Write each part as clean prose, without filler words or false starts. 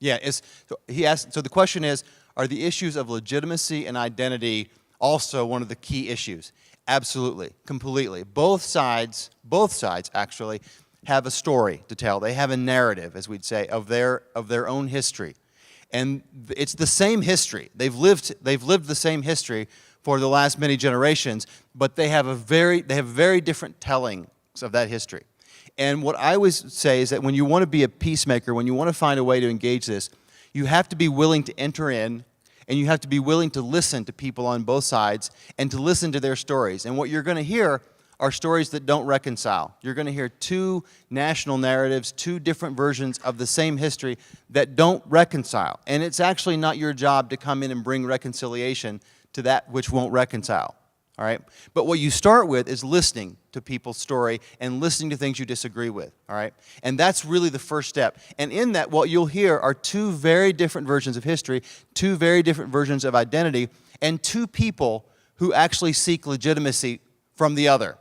Yeah, he asked, so the question is, are the issues of legitimacy and identity also one of the key issues? Absolutely, completely. Both sides actually have a story to tell. They have a narrative, as we'd say, of their own history. And it's the same history. They've lived the same history for the last many generations, but they have very different tellings of that history. And what I always say is that when you want to be a peacemaker, when you want to find a way to engage this, you have to be willing to enter in, and you have to be willing to listen to people on both sides and to listen to their stories. And what you're going to hear are stories that don't reconcile. You're going to hear two national narratives, two different versions of the same history that don't reconcile. And it's actually not your job to come in and bring reconciliation to that which won't reconcile. All right? But what you start with is listening to people's story and listening to things you disagree with. All right? And that's really the first step. And in that, what you'll hear are two very different versions of history, two very different versions of identity, and two people who actually seek legitimacy from the other,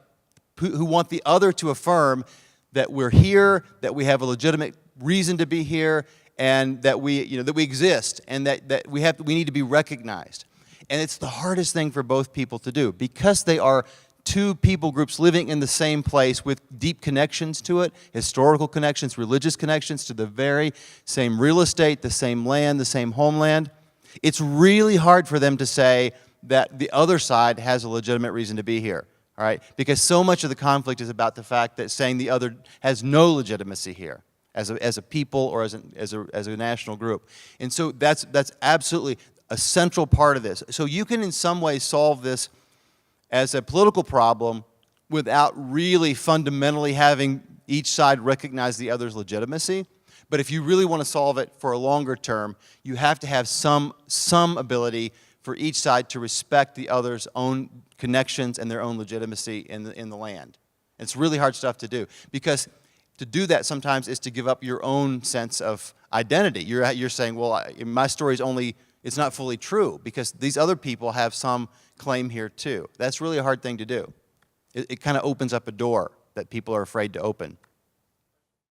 who want the other to affirm that we're here, that we have a legitimate reason to be here, and that we exist, and that we need to be recognized. And it's the hardest thing for both people to do because they are two people groups living in the same place with deep connections to it, historical connections, religious connections to the very same real estate, the same land, the same homeland. It's really hard for them to say that the other side has a legitimate reason to be here, all right? Because so much of the conflict is about the fact that saying the other has no legitimacy here as a people or as a national group. And so that's absolutely a central part of this. So you can in some ways solve this as a political problem without really fundamentally having each side recognize the other's legitimacy. But if you really want to solve it for a longer term, you have to have some ability for each side to respect the other's own connections and their own legitimacy in the land. It's really hard stuff to do because to do that sometimes is to give up your own sense of identity. You're saying, well, my story's it's not fully true because these other people have some claim here too. That's really a hard thing to do. It kind of opens up a door that people are afraid to open.